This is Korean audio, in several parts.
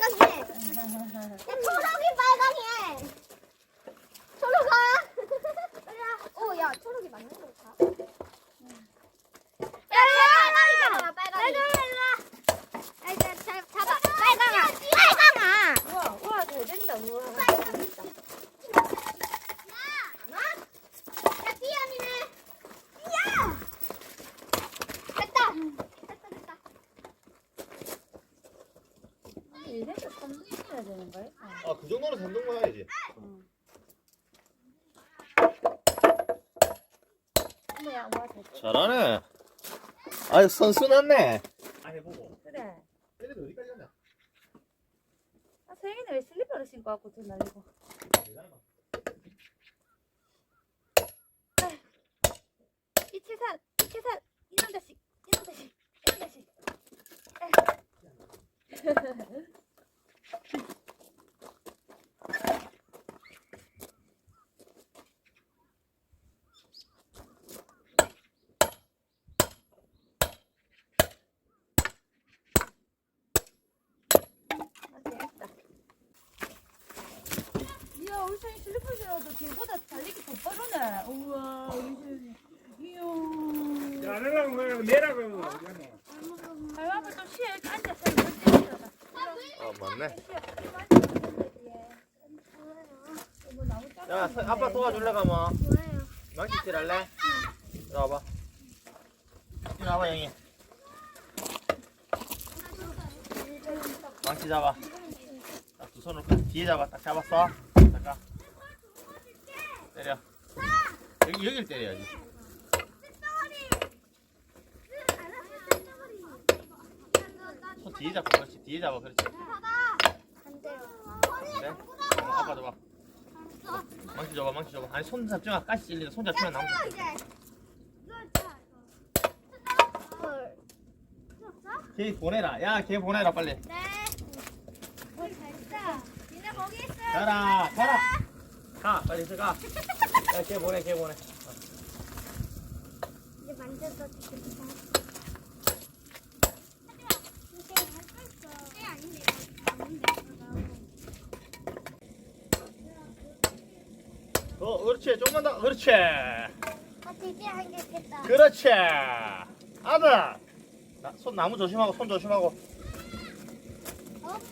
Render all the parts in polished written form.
빨강해. 야, 초록이 빨강해. 초록아. 오, 야, 초록이 맞는 걸까? 야, 빨강이잖아, 빨강이. 빨강이. 잡아, 빨강아. 빨강아. 우와, 잘 된다, 우와. 야, 띠안이네. 야! 됐다. 됐다. 이래서 3등 해야 되는 거야? 아, 그 정도는 3등만 해야지. 뭐야, 우와, 잘 된다. 잘하네. 아유, 선수 났네. 아, 해보고. 그래. 얘네들 어디까지 가냐? 아, 서영이는 왜 슬리퍼를 신고 왔고 돈 날리고. 이채산, 이놈 자식. 이야, 우리 서영이 슬리퍼 신어도 걔보다 달리기 더 빠르네. 우와, 우리 서영이. 이야. 야, 내라고 내라고. 할아버지 좀 쉬어. 이렇게 앉아서 이렇게 아, 맞네. 쉬어. 야, 아빠 도와줄래, 가마? 망치질 할래? 이리 와봐. 이리 와봐, 영희. 망치 잡아. 딱 두 손으로 뒤에 잡아. 딱 잡았어. 잠깐. 때려. 여기를 때려야지. 손 뒤에 잡고, 그렇지. 뒤에 잡아, 그렇지. 네? 아빠 줘봐. 망치 줘봐. 아니, 손 잡지마. 가시 찔리다. 손 잡지마. 나무 걔 보내라. 야, 걔 보내라, 빨리. 가라. 가, 빨리 들어가. 야, 걔 보내. 이제 만져서 좋겠다. 그렇지. 조금만 더. 그렇지. 되게 하겠다. 그렇지. 아들. 손 나무 조심하고, 손 조심하고. 없어.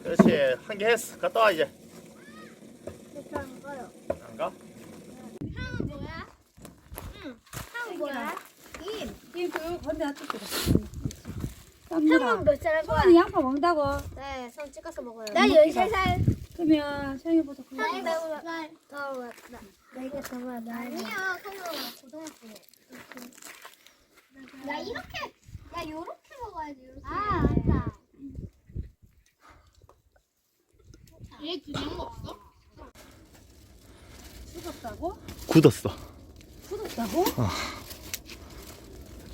그렇지. 한 개 했어. 갔다 와, 이제. 이렇게 안 가요. 안 가? 향은 뭐야? 향은 뭐야? 이 교육 건데 놔둘게. 향은 몇 살할 거야? 소원이 양파 먹는다고? 네, 손 찍어서 먹어요. 나 13살. 그러면 서영이보다 크게. 향이 더 왔다. 내가 더 많아. 아니야, 성우 고등학교. 야, 이렇게. 야, 요렇게 먹어야지. 요렇게. 아, 맞다. 얘 그냥 먹어? 굳었다고? 굳었어. 굳었다고?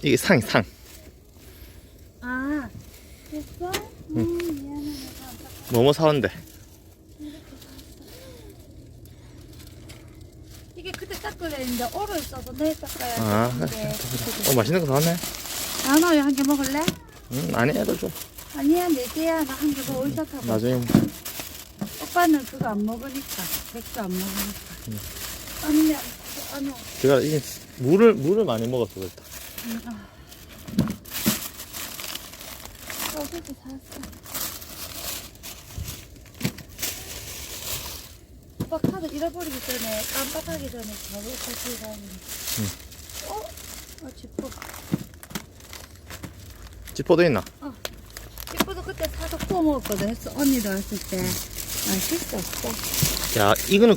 이게 상. 아, 됐어? 미안해. 뭐뭐 사온대. 이게 그때 닦으려는데 오로 있어서 내일 닦아야 아, 되는데. 맛있는 거 사왔네. 나눠요. 한 개 먹을래? 아니, 애들 줘. 아니야, 네 개야. 나 한 개 더 올샷하고. 나중에. 오빠는 그거 안 먹으니까. 백도 안 먹으니까. 아니야. 제가 이게 물을 많이 먹었어, 그랬다. 어제도 샀어. 오빠 카드 잃어버리기 전에 깜빡하기 전에 바로 같이 가는. 지퍼. 지퍼도 있나? 지퍼도 그때 사서 구워 먹었거든. 언니도 왔을 때. 맛있었어. 야, 이것도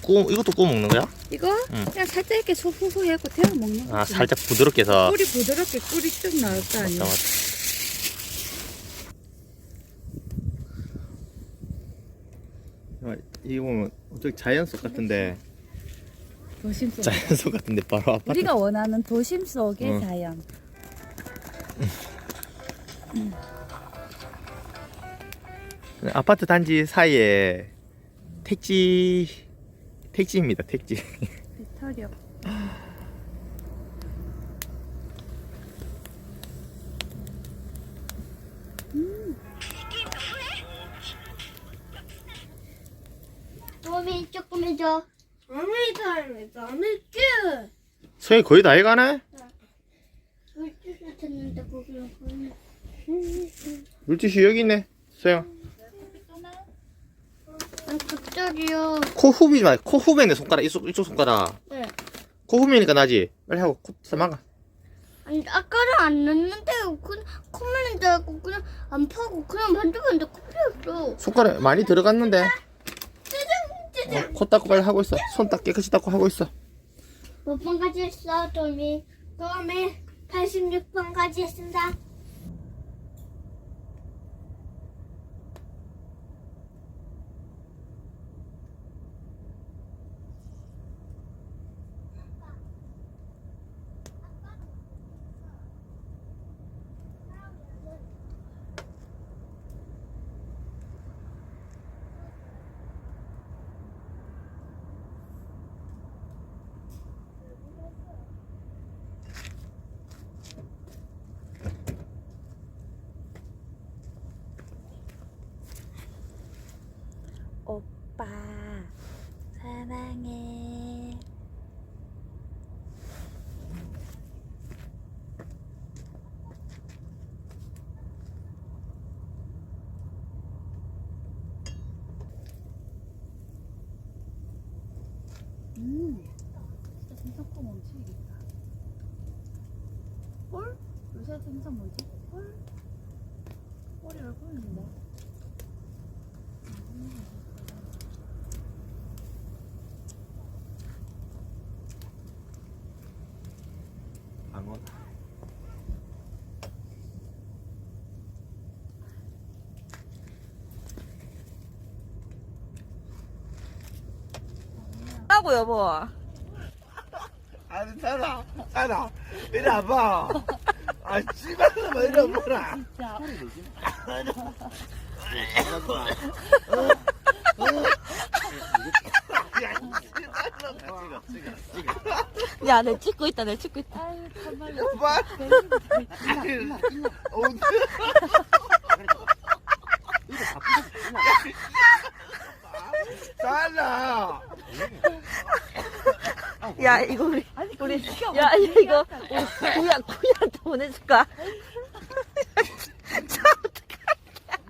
구워 먹는 거야? 이거 응. 그냥 살짝 이렇게 후후 해갖고 데워 먹는 거지. 아, 살짝 부드럽게 해서. 꿀이 부드럽게 꿀이 쭉 나올 거 아니야. 맞다. 이거 보면 저기 자연 속 같은데. 도심 속. 자연 속 같은데 바로 아파트. 우리가 원하는 도심 속의 응. 자연. 아파트 단지 사이에 택지입니다. 택지. 배터리 없. 조금 해줘. 안 할게. 소영이 거의 다 해가네? 물주스 됐는데 거기로 보내. 물티슈 여기 있네. 소영. 갑자기요. 코 후비지 마. 코 후배네 손가락. 이쪽 손가락. 네. 코 후비니까 나지. 빨리 하고 코 써망가. 아니 아까는 안 났는데 콧물인 줄 알고 그냥 안 파고 그냥 만져봤는데 코피였어. 손가락 많이 들어갔는데. 찌증. 코 닦고 빨리 하고 있어. 손 딱 깨끗이 닦고 하고 있어. 몇 번까지 했어, 도미? 도미 86번까지 했습니다. 오빠 사랑해. 진짜 생선국 멈추겠다. 꿀? 요새 생선 뭐지? 꿀? 꿀이라 꿀인데. 방어. 하고 여보. 아니 살아 이리 와봐 아 씨발로 이리 와보라 야, 내 찍고 있다, 내 찍고 있다. 오빠 살아 야, 이거 우리 야, 이거 우리 구이한테 보내줄까?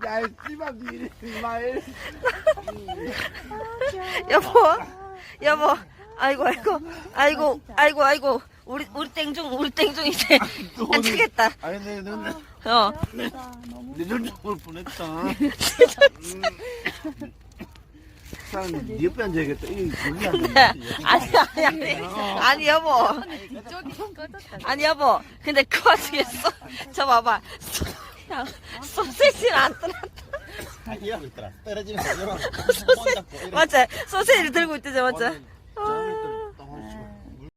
야 씨발 니리 이마일 여보, 아이고, 우리 땡중 이제 안 치겠다. 아니 내눈 어, 눈을 보냈다 사람 네 옆에 앉아야겠다 이거 거기 앉아 아니 여보, 아니 여보, 근데 그 와중에 저 봐봐, 소세지를 안 떠났다. 이러고 있더라. 떨어지면서 이러고. 맞지? 소세지를 들고 있대죠, 맞지?